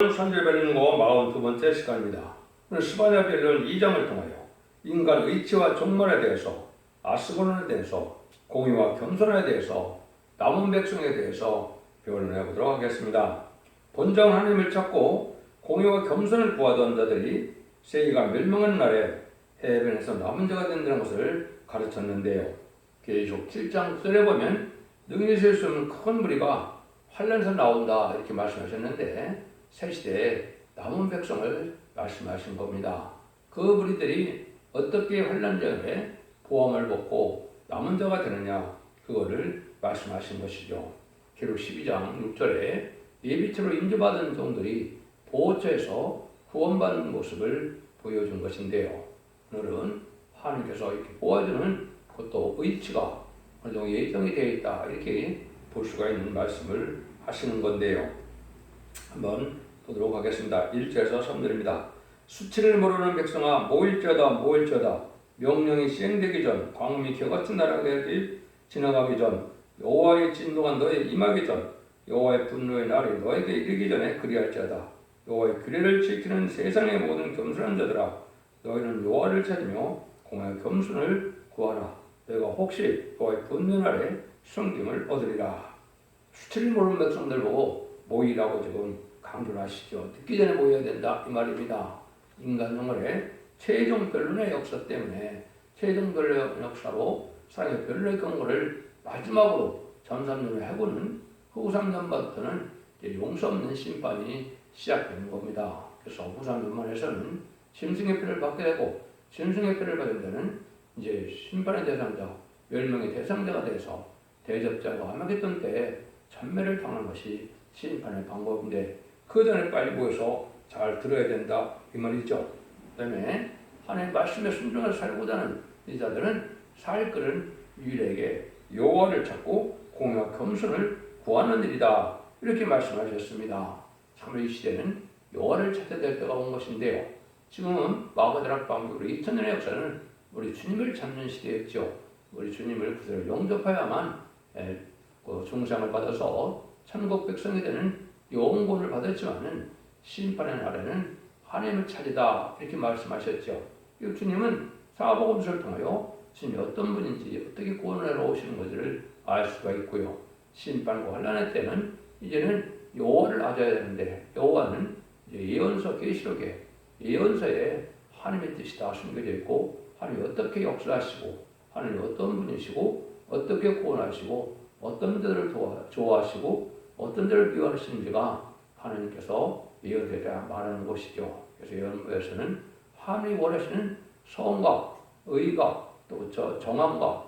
선제별론고 42번째 시간입니다. 오늘 스바냐 별론 2장을 통하여 인간 의치와 종말에 대해서, 아스고론에 대해서, 공의와 겸손에 대해서, 남은 백성에 대해서 변론해 보도록 하겠습니다. 본장 하나님을 찾고 공의와 겸손을 구하던 자들이 세계가 멸망하는 날에 해변에서 남은 자가 된다는 것을 가르쳤는데요. 계시록 7장 9절에 보면 능히 셀 수 없는 큰 무리가 환란에서 나온다 이렇게 말씀하셨는데 새 시대에 남은 백성을 말씀하신 겁니다. 그 무리들이 어떻게 환란전에 보험을 벗고 남은 자가 되느냐 그거를 말씀하신 것이죠. 기록 12장 6절에 예비처로 인도받은 종들이 보호처에서 구원받는 모습을 보여준 것인데요. 오늘은 하나님께서 이렇게 보아주는 그것도 의치가 어느 정도 예정이 되어 있다 이렇게 볼 수가 있는 말씀을 하시는 건데요. 한번 보도록 하겠습니다. 1절에서 3절입니다. 수치를 모르는 백성아 모일지어다 모일지어다 명령이 시행되기 전 광음이 겨같은 나라들이 지나가기 전 여호와의 진노가 너에 임하기 전 여호와의 분노의 날이 너에게 이르기 전에 그리할지어다. 여호와의 규례를 지키는 세상의 모든 겸손한 자들아 너희는 여호와를 찾으며 공의 겸손을 구하라. 너희가 혹시 여호와의 분노의 날에 숨김을 얻으리라. 수치를 모르는 백성들 보고 모이라고 지금 강조를 하시죠. 듣기 전에 모여야 된다 이 말입니다. 인간 영혼의 최종 변론의 역사 때문에 최종 변론의 역사로 사랑의 변론의 경고를 마지막으로 전 3년의 해고는 후 3년부터는 용서 없는 심판이 시작되는 겁니다. 그래서 후 3년만에서는 짐승의 표를 받게 되고 짐승의 표를 받은 자는 이제 심판의 대상자, 멸망의 대상자가 돼서 대접자가 암흑했던 때에 전멸을 당하는 것이 심판의 방법인데 그 전에 빨리 모여서 잘 들어야 된다 이 말이죠. 그 다음에 하나님의 말씀에 순종해서 살고자 하는 이 자들은 살 길은 유일하게 여호와를 찾고 공의와 겸손을 구하는 일이다 이렇게 말씀하셨습니다. 참으로 이 시대는 여호와를 찾아야 될 때가 온 것인데요. 지금은 마가다락 방비 우리 2000년의 역사는 우리 주님을 찾는 시대였죠. 우리 주님을 그대로 영접해야만 중상을 받아서 천국 백성이 되는 영혼을 받았지만은 심판의 날에는 하나님을 찾으다 이렇게 말씀하셨죠. 주님은 사복음서를 통하여 주님이 어떤 분인지 어떻게 구원하러 오시는 것을 알 수가 있고요. 심판과 환란의 때는 이제는 여호와를 아셔야 되는데 여호와는 이제 예언서 계시록에 예언서에 하나님의 뜻이 다 숨겨져 있고 하나님이 어떻게 역사하시고 하나님이 어떤 분이시고 어떻게 구원하시고 어떤 자들을 좋아하시고 어떤 자를 미워하시는지가 하나님께서 예언에 대한 말하는 것이죠. 그래서 예언서에서는 하나님이 원하시는 성과 의가 또 정함과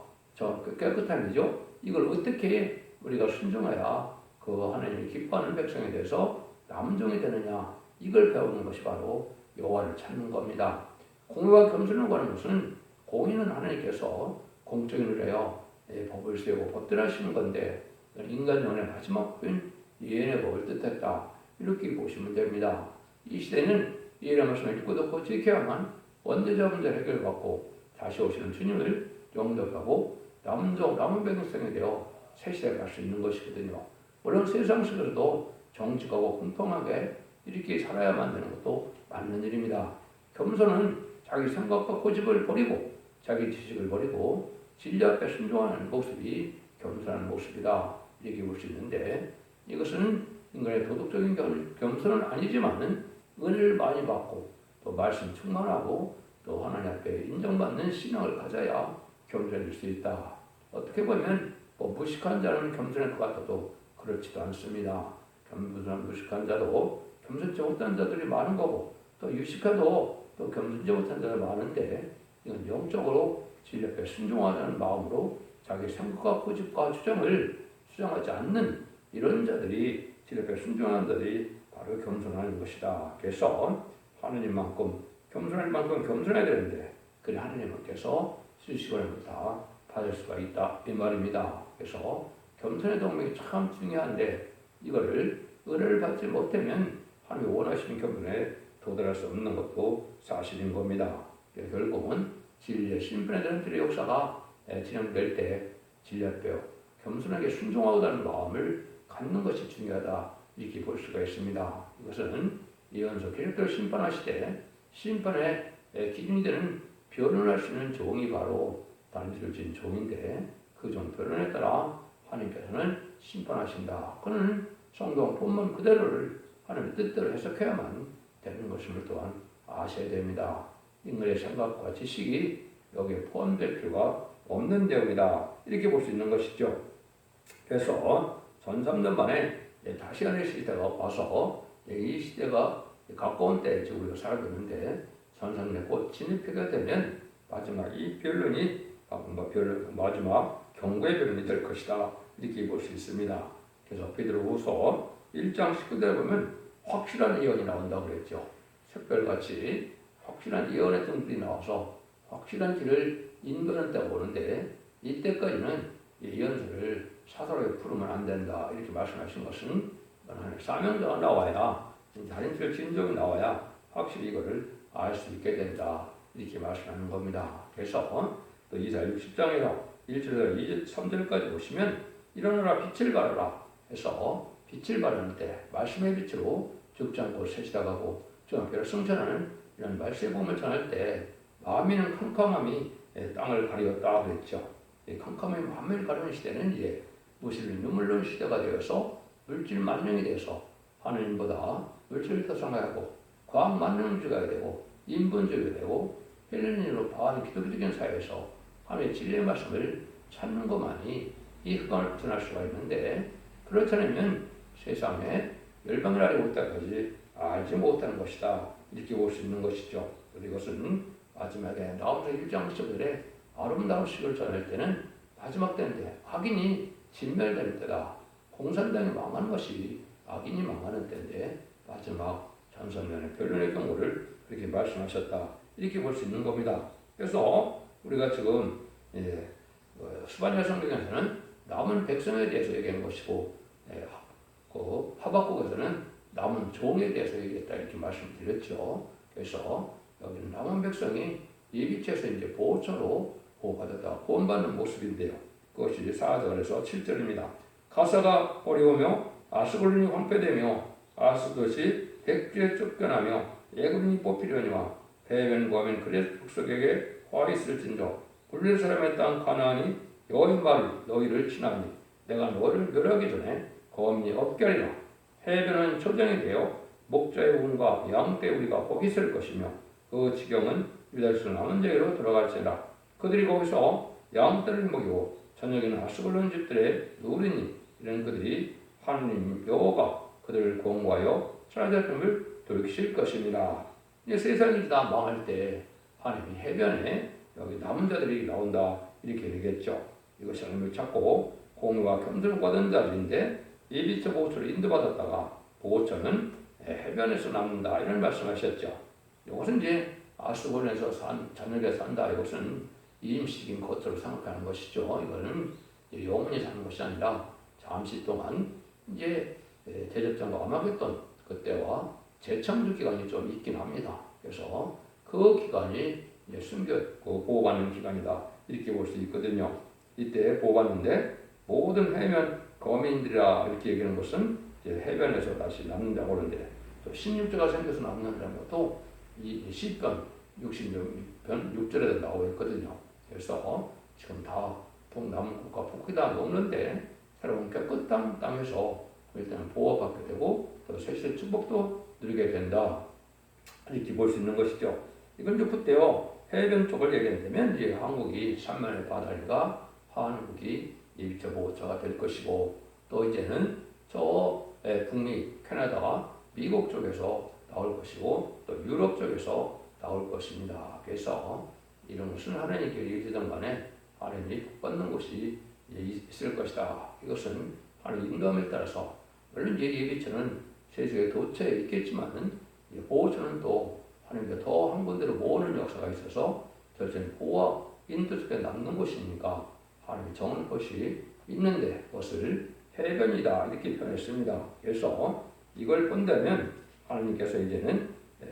깨끗함이죠. 이걸 어떻게 우리가 순종해야 그 하나님이 기뻐하는 백성에 대해서 남종이 되느냐 이걸 배우는 것이 바로 여호와를 찾는 겁니다. 공의와 겸손을 구하는 것은 공의는 하나님께서 공적인 의뢰여 법을 세우고 법대로하시는 건데 인간 영혼의 마지막 법인 예언의 법을 뜻했다 이렇게 보시면 됩니다. 이 시대는 예언의 말씀을 읽고 듣고 지켜야만 원죄자 문제를 해결받고 다시 오시는 주님을 영접하고 남은 백성이 되어 새 시대에 갈 수 있는 것이거든요. 물론 세상 속에서도 정직하고 공평하게 이렇게 살아야만 되는 것도 맞는 일입니다. 겸손은 자기 생각과 고집을 버리고 자기 지식을 버리고 진리 앞에 순종하는 모습이 겸손한 모습이다 이렇게 볼 수 있는데 이것은 인간의 도덕적인 겸손은 아니지만은 은혜를 많이 받고 또 말씀 충만하고 또 하나님 앞에 인정받는 신앙을 가져야 겸손해질 수 있다. 어떻게 보면 무식한 자는 겸손할 것 같아도 그렇지도 않습니다. 무식한 자도 겸손치 못한 자들이 많은 거고 또 유식해도 또 겸손치 못한 자들이 많은데 이건 영적으로 진리 앞에 순종하자는 마음으로 자기 생각과 고집과 주장을 수정하지 않는 이런 자들이 진리 앞에 순종하는 자들이 바로 겸손한 것이다. 그래서 하느님만큼 겸손할 만큼 겸손해야 되는데 그래 하느님께서 수식을 다 받을 수가 있다 이 말입니다. 그래서 겸손의 동력이 참 중요한데 이거를 은혜를 받지 못하면 하나님이 원하시는 겸손에 도달할 수 없는 것도 사실인 겁니다. 결국은 진리의 심판에 대한 진리의 역사가 진행될 때 진리 앞에 겸손하게 순종하고자 하는 마음을 갖는 것이 중요하다 이렇게 볼 수가 있습니다. 이것은 예언서 계속적으로 심판하시되 심판의 기준이 되는 변론할 수 있는 종이 바로 다니엘을 진 종인데 그 종 변론에 따라 하나님께서는 심판하신다. 그는 성경 본문 그대로를 하나님의 뜻대로 해석해야만 되는 것임을 또한 아셔야 됩니다. 인간의 생각과 지식이 여기에 포함될 필요가 없는 내용이다. 이렇게 볼 수 있는 것이죠. 그래서 전 3년 만에 다시안의 시대가 와서 이 시대가 가까운 때에 우리가 살고 있는데 전산에 곧 진입하게 되면 마지막 이 변론이 마지막 경고의 변론이 될 것이다. 이렇게 볼 수 있습니다. 그래서 베드로후서 1장 19절에 보면 확실한 예언이 나온다고 그랬죠. 샛별같이 확실한 예언의 등들이 나와서 확실한 길을 인도하는 때가 오는데 이때까지는 예언서를 사사롭게 풀으면 안 된다. 이렇게 말씀하신 것은 하나님의 사명자가 나와야 자린필 진정이 나와야 확실히 이거를 알 수 있게 된다. 이렇게 말씀하는 겁니다. 그래서 또 이사야 60장에서 1절에서 2절, 3절까지 보시면 일어나라 빛을 발하라 해서 빛을 발하는 때 말씀의 빛으로 죽지 않고 새시다가고 주님께로 승천하는 이런 말씀의 복음을 전할 때 마음에는 캄캄함이 땅을 가리웠다 그랬죠. 이 캄캄함이 마음을 가리는 시대는 이제 무실로 눈물로 시대가 되어서 물질 만능이 돼서 하나님보다 물질을 더 생각하고 과학 만능주의가 되고 인본주의가 되고 헬레니로 바하는 기독교적인 사회에서 하나님의 진리의 말씀을 찾는 것만이 이 흑암을 벗어날 수가 있는데 그렇지 않으면 세상에 열방을 알지 못하기까지 알지 못하는 것이다. 이렇게 볼 수 있는 것이죠. 그리고 이것은 마지막에 나오서 1장 10절에 아름다운 식을 전할 때는 마지막 때인데 악인이 진멸되는 때다. 공산당이 망하는 것이 악인이 망하는 때인데 마지막 전선면의 변론의 경우를 그렇게 말씀하셨다. 이렇게 볼 수 있는 겁니다. 그래서 우리가 지금 스바냐 성경에서는 남은 백성에 대해서 얘기하는 것이고 그 하박국에서는 남은 종에 대해서 얘기했다 이렇게 말씀드렸죠. 그래서 여기는 남은 백성이 예비체에서 이제 보호처로 보호받았다 구원받는 모습인데요. 그것이 4절에서 7절입니다. 가사가 어려우며 아스골론이 황폐되며 아스돗이 백주에 쫓겨나며 애굽인이 뽑히려니와 배변 구하면 그레스 북석에게 화이 있을진저 굴릴 사람의 땅 가나안이 여호와의 말 너희를 친하니 내가 너를 멸하기 전에 검이 없게 하리라. 해변은 초장이 되어 목자의 운과 양떼 우리가 거기 있을 것이며 그 지경은 유다에서 남은 자에게로 돌아갈지라. 그들이 거기서 양떼를 먹이고 저녁에는 아스골론 집들의 누리니 이런 그들이 하나님 여호와가 그들을 공고하여 사라졌음을 돌이키실 것입니다. 이제 세상이 다 망할 때 하나님이 해변에 여기 남은 자들이 나온다 이렇게 되겠죠. 이것이 하나님을 찾고 공의와 겸손을 받은 자들인데 예비처 보호처를 인도받았다가 보호처는 해변에서 남는다 이런 말씀하셨죠. 이것은 이제 아스골론에서 저녁에 산다 이것은 임시적인 것으로 생각하는 것이죠. 이거는 영원히 사는 것이 아니라 잠시 동안 이제 대접전과 아마겟돈 그때와 재창조 기간이 좀 있긴 합니다. 그래서 그 기간이 이제 보호받는 기간이다 이렇게 볼 수 있거든요. 이때 보호받는데 모든 해변 거민들이라 이렇게 얘기하는 것은 이제 해변에서 다시 남는다고 하는데 또 16조가 생겨서 남는다는 것도 이 10편 66편 6절에도 나오고 있거든요. 그래서 지금 다 동남국과 북이 다 녹는데 새로운 깨끗한 땅에서 일단 보호받게 되고 또 새시의 축복도 누리게 된다 이렇게 볼 수 있는 것이죠. 이건 이제 그때요 해변 쪽을 얘기하면 이제 한국이 삼면의 바다니까 한국이 예비처 보호처가 될 것이고 또 이제는 저 북미 캐나다가 미국 쪽에서 나올 것이고 또 유럽 쪽에서 나올 것입니다. 그래서 이런 것은 하나님께 얘기되던 간에 하나님이 복받는 곳이 있을 것이다. 이것은 하나님 인도함에 따라서 물론 예비처는 세상에 도처에 있겠지만은 보호처는 또 하나님께 더 한 군데로 모으는 역사가 있어서 저는 보호와 인도 속에 남는 곳이니까 하나님이 정한 것이 있는데 그것을 해변이다 이렇게 표현했습니다. 그래서 이걸 본다면 하나님께서 이제는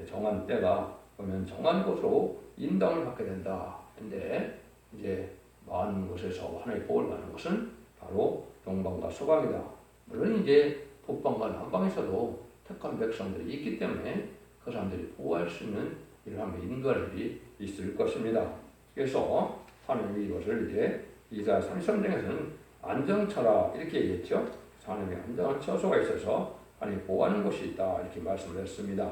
정한 때가 보면 정한 곳으로 인도함을 받게 된다. 근데 이제 많은 곳에서 하나님의 복을 받는 것은 바로 동방과 서방이다. 물론 이제 북방과 남방에서도 택한 백성들이 있기 때문에 그 사람들이 보호할 수 있는 이러한 인간들이 있을 것입니다. 그래서 하나님이 이것을 이제 이사야 33장에서는 안정처라 이렇게 얘기했죠. 하나님이 안정한 처소가 있어서 하나님이 보호하는 곳이 있다 이렇게 말씀을 했습니다.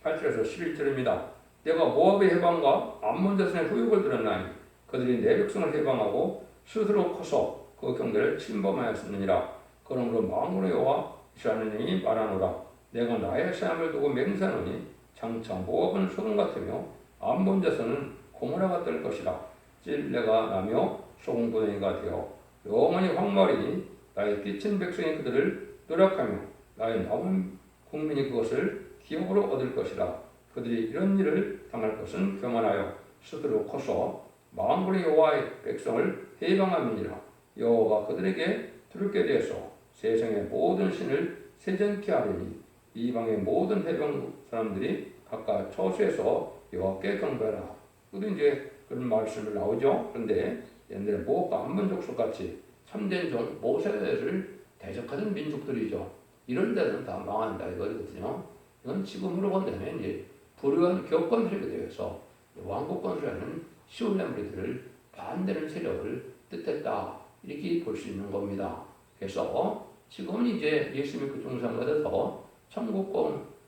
8절에서 11절입니다. 내가 모압의 해방과 암몬 자손의 후욕을 들었나니 그들이 내 백성을 해방하고 스스로 커서 그 경계를 침범하였느니라. 그러므로 만군의 여호와 이스라엘 하나님이 말하노라. 내가 나의 사람을 두고 맹세하노니 장차 모압은 소금 같으며 암몬 자손은 고모라가 될 것이라. 찔레가 나며 소금구덩이가 되어 영원히 황무하리니 나의 끼친 백성이 그들을 노력하며 나의 남은 국민이 그것을 기업으로 얻을 것이라. 그들이 이런 일을 당할 것은 교만하여 스스로 커서 만군의 여호와의 백성을 해방함이니라. 여호와가 그들에게 두렵게 되어서 세상의 모든 신을 세전케 하리니 이방의 모든 해방 사람들이 각각 처소에서 여호와께 경배하라. 그도 이제 그런 말씀을 나오죠. 그런데 옛날에 모압과 암몬 족속같이 참된 종 모세를 대적하던 민족들이죠. 이런 데는 다 망한다 이거거든요. 이건 지금으로 본다면 이제 불의한 교권세력에 대해서 왕국 건설하는 시온 무리들을 반대하는 세력을 뜻했다 이렇게 볼 수 있는 겁니다. 그래서 지금은 이제 예수 믿고 중상받아서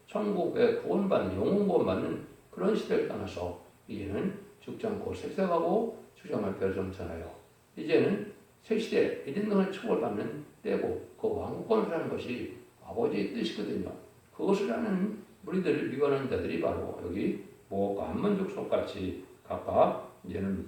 천국에 구원받는 영혼 구원받는 그런 시대를 떠나서 이제는 죽지 않고 색색하고 주장할 별정잖아요. 이제는 새 시대 이런 등을 처벌받는 때고 그 왕국 건설하는 것이 아버지의 뜻이거든요. 그것을 하는 무리들을 미워하는 자들이 바로 여기 모압과 암몬 족속같이 각각 이제는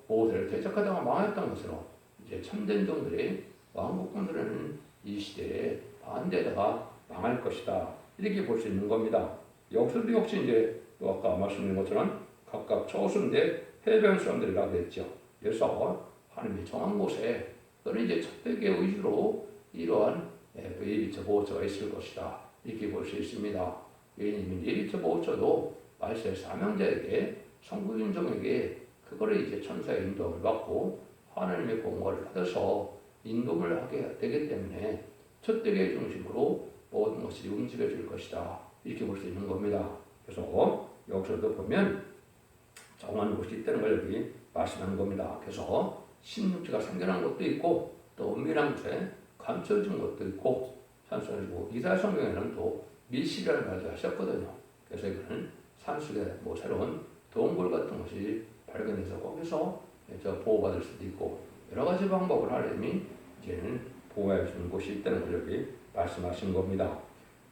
모세를 대적하다가 망했던 것으로 이제 참된 종들의 왕국 건설하는 이 시대에 반대다가 망할 것이다 이렇게 볼 수 있는 겁니다. 여기서도 역시 이제 또 아까 말씀드린 것처럼 각각 처소인데 해변 사람들이라고 했죠. 그래서 하나님이 정한 곳에 또는 이제 척백의 의지로 이러한 예비처 보호처가 있을 것이다 이렇게 볼 수 있습니다. 왜냐하면 예비처 보호처도 말세의 사명자에게 성국인 종에게 그거를 이제 천사의 인도를 받고 하나님의 공고를 받아서 인도를 하게 되기 때문에 첫 대의 중심으로 모든 것이 움직여질 것이다 이렇게 볼 수 있는 겁니다. 그래서 여기서도 보면 정한 곳이 있다는 걸 여기 말씀하는 겁니다. 그래서 신육지가 생겨난 것도 있고 또 은밀한 곳에 감춰진 것도 있고 산속이고 이사야 성경에는 또 밀실이라는 말도 하셨거든요. 그래서 이거는 산속에 새로운 동굴 같은 것이 발견돼서 거기서 보호받을 수도 있고 여러 가지 방법을 하나님이 이제는 보호해 주는 곳이 있다는 걸 여기 말씀하신 겁니다.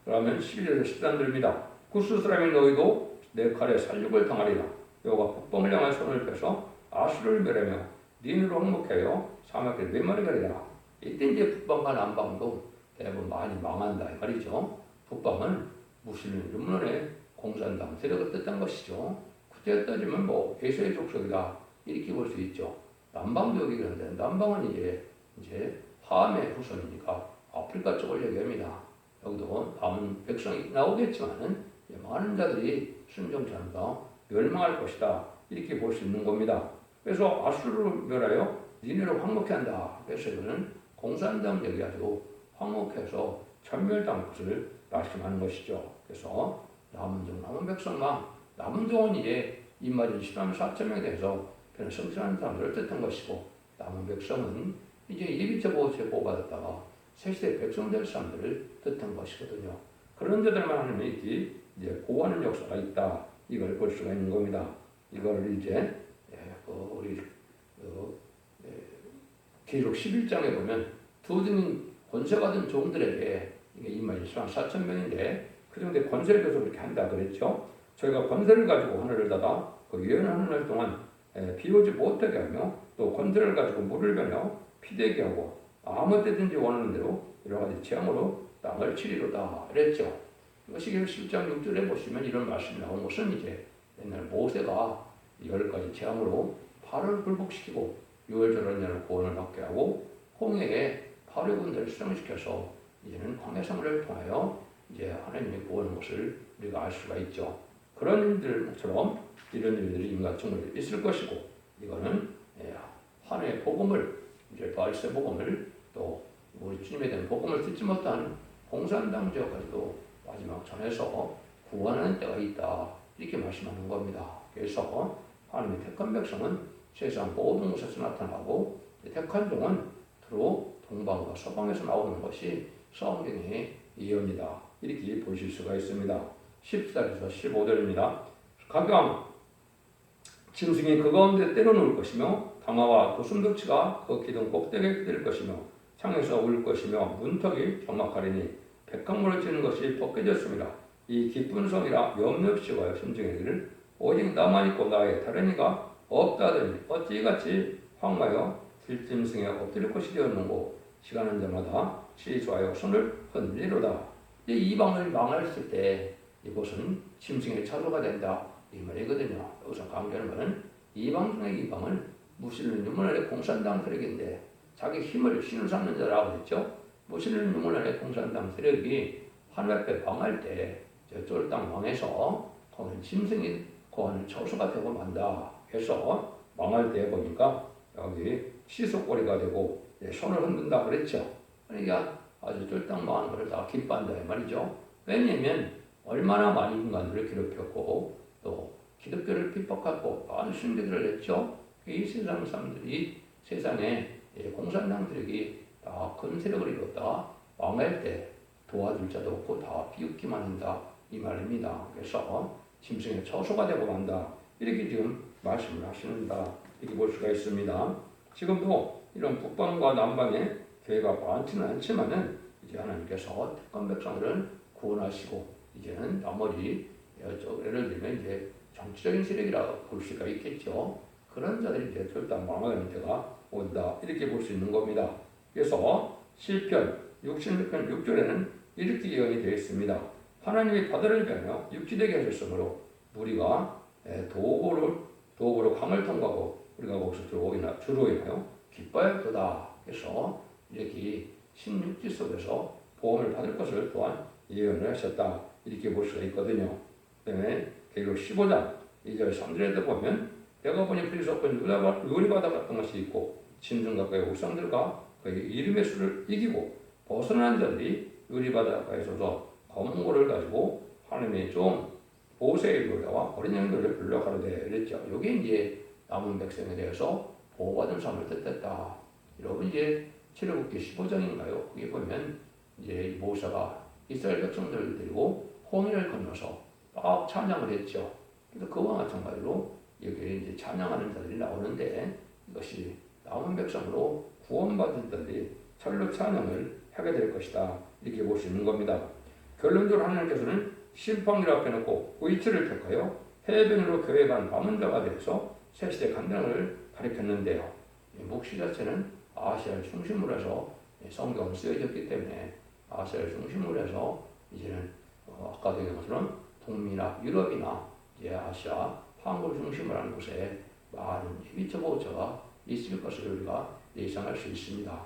그러면 11절에서 13절입니다. 구스 사람이 너희도 내 칼에 살육을 당하리라. 여호와가 북방을 향하여 손을 펴서 아수를 멸하며 닌으로 항목하여 사막을 메마르게 하리라. 이때 이제 북방과 남방도 대부분 많이 망한다 이 말이죠. 북방은 무슬림 르므론의 공산당 세력을 뜻한 것이죠. 그때 따지면 에서의 족속이다 이렇게 볼 수 있죠. 남방도 여기 그런데 남방은 이제 함의 후손이니까 아프리카 쪽을 얘기합니다. 여기도 남은 백성이 나오겠지만은 많은 자들이 순종치 않다 멸망할 것이다 이렇게 볼 수 있는 겁니다. 그래서 아수르를 멸하여 니네로 황목케 한다. 그래서 이거는 공산당 얘기하고 황목해서 전멸당할 것을 말씀하는 것이죠. 그래서 남은 백성만 남은 종은 이제 이말이 10만 4천 명에 대해서 그런 성실한 사람들을 뜻한 것이고 남은 백성은 이제 예비처 보호처에 보호받았다가 새시대 백성 될 사람들을 뜻한 것이거든요. 그런 데들만 하나님이 이제 보호하는 역사가 있다. 이걸 볼 수가 있는 겁니다. 이걸 이제 우리 기록 11장에 보면 두 등인 권세 받은 종들에게 이게 이말이 10만 4천 명인데 그 정도의 권세를 줘서 그렇게 한다 그랬죠. 저희가 권세를 가지고 하늘을 닫아 그 유연한 날 동안 비오지 못하게 하며 또 권세를 가지고 물을 베며 피되게 하고 아무 때든지 원하는 대로 여러 가지 재앙으로 땅을 치리로다 그랬죠. 이것이 10장 6절에 보시면 이런 말씀이 나온 것은 이제 옛날 모세가 10가지 재앙으로 파를 굴복시키고 유월절한 구원을 받게 하고 홍해에 파의 군대를 수정시켜서 이제는 광해성을 통하여 이제 하나님의 구원한 것을 우리가 알 수가 있죠. 그런 일들처럼 이런 일들이 인간충분히 있을 것이고 이거는 하나님의 복음을 이제 바리새 복음을 또 우리 주님에 대한 복음을 듣지 못한 공산당 지역까지도 마지막 전에서 구원하는 때가 있다. 이렇게 말씀하는 겁니다. 그래서 하나님의 택한 백성은 세상 모든 곳에서 나타나고 택한 종은 주로 동방과 서방에서 나오는 것이 성경의 예언이다. 이렇게 보실 수가 있습니다. 14절에서 15절입니다. 각각 짐승이 그 가운데 때려놓을 것이며 강화와 도순덕치가 그 기둥 꼭대기에 기댈 것이며 창에서 울 것이며 문턱이 정막하리니 백합물을 치는 것이 벗겨졌습니다. 이 기쁜 성이라 염려 없이 와요. 심증이기를 오직 나만 있고 나의 다른 이가 없다더니 어찌 이같이 황마여 들짐승에 엎드릴 것이 되었는고 시간한 자마다 시조하여 손을 흔들리로다. 이 이방을 망했을 때 이곳은 짐승의 차로가 된다 이 말이거든요. 여기서 강조하는 것은 이방 중의 이방은 무신론 유문안의 공산당 세력인데 자기 힘을 신을 삼는 자라고 했죠. 무신론 유문안의 공산당 세력이 하늘 앞에 망할 때 저쪽 땅 망해서 거기는 짐승이 거기는 처수가 되고 만다. 해서 망할 때 보니까 여기 시속거리가 되고 손을 흔든다 그랬죠. 그러니까 아주 쫄딱 망한 것을 다 기뻐한다 이 말이죠. 왜냐하면 얼마나 많은 인간들을 괴롭혔고 또 기독교를 핍박하고 많은 순교들을 했죠. 이 세상 사람들이 세상에 공산당 세력이 다 큰 세력을 이뤘다. 망할 때 도와줄 자도 없고 다 비웃기만 한다 이 말입니다. 그래서 짐승의 처소가 되고 만다 이렇게 지금 말씀을 하시는다 이렇게 볼 수가 있습니다. 지금도 이런 북방과 남방의 교회가 많지는 않지만은 이제 하나님께서 택한 백성들은 구원하시고 이제는 나머지 예를 들면 이제 정치적인 세력이라 볼 수가 있겠죠. 그런 자들이 이제 절단 망하는 때가 온다 이렇게 볼 수 있는 겁니다. 그래서 시편 66편 6절에는 이렇게 예언이 되어 있습니다. 하나님이 바다를 베며 육지되게 하셨으므로 우리가 도구로 강을 통과하고 우리가 거기서 주로 인하여 기뻐했도다. 그래서 이렇게 신육지 속에서 보험을 받을 것을 또한 예언을 하셨다. 이렇게 볼 수가 있거든요. 그다음에 계시록 15장 2절 3절에도 보면 내가 보니 불이 섞은 유리바다 같은 것이 있고 짐승 가까이 우상들과 그의 이름의 수를 이기고 벗어난 자들이 유리바다 가까이서서 검은 고를 가지고 하나님의 종 모세의 노래와 어린 양 노래를 불러 가로되 이랬죠. 이게 이제 남은 백성에 대해서 보호받은 삶을 뜻했다. 여러분 이제 출애굽기 15장인가요? 거기 보면 이제 모세가 이스라엘 백성들을 데리고 홍해를 건너서 막 찬양을 했죠. 그래서 그와 마찬가지로 여기 이제 찬양하는 자들이 나오는데 이것이 남은 백성으로 구원받은 자들이 철로 찬양을 하게 될 것이다. 이렇게 볼 수 있는 겁니다. 결론적으로 하나님께서는 심판기를 앞에 놓고 의치를 택하여 해변으로 교회에 간 남은 자가 되어서 새시대 간당을 가리켰는데요. 묵시 자체는 아시아를 중심으로 해서 성경은 쓰여졌기 때문에 아시아를 중심으로 해서 이제는 아까도 얘기한 것처럼 동미나 유럽이나 이제 아시아, 한국을 중심으로 하는 곳에 많은 미처 보호자가 있을 것을 우리가 예상할 수 있습니다.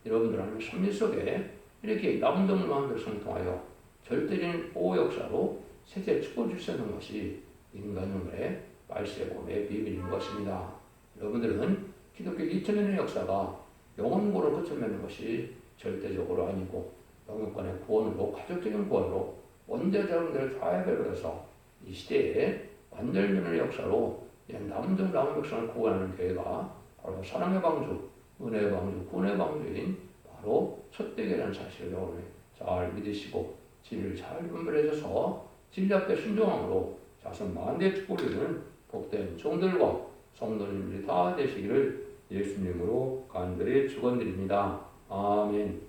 여러분들 하나님 섭리 속에 이렇게 남은 동만 백성을 통하여 절대적인 보호 역사로 세계 축복을 주시는 것이 인간의 말세의 봄의 비밀인 것입니다. 여러분들은 기독교 2000년의 역사가 영원고로 끝을 맺는 것이 절대적으로 아니고 영육간의 구원으로 가족적인 구원으로 원대 자손들을 다 배려해서 이 시대에 완전변의 역사로 남은 백성을 구원하는 교회가 바로 사랑의 방주, 은혜의 방주, 구원의 방주인 바로 첫대교라는 사실을 여러분이 잘 믿으시고 진리를 잘 분별해줘서 진리 앞에 순종함으로 자손 만대의 축복을 이루는 복된 종들과 성도님들이 다 되시기를 예수님으로 간절히 축원드립니다. 아멘.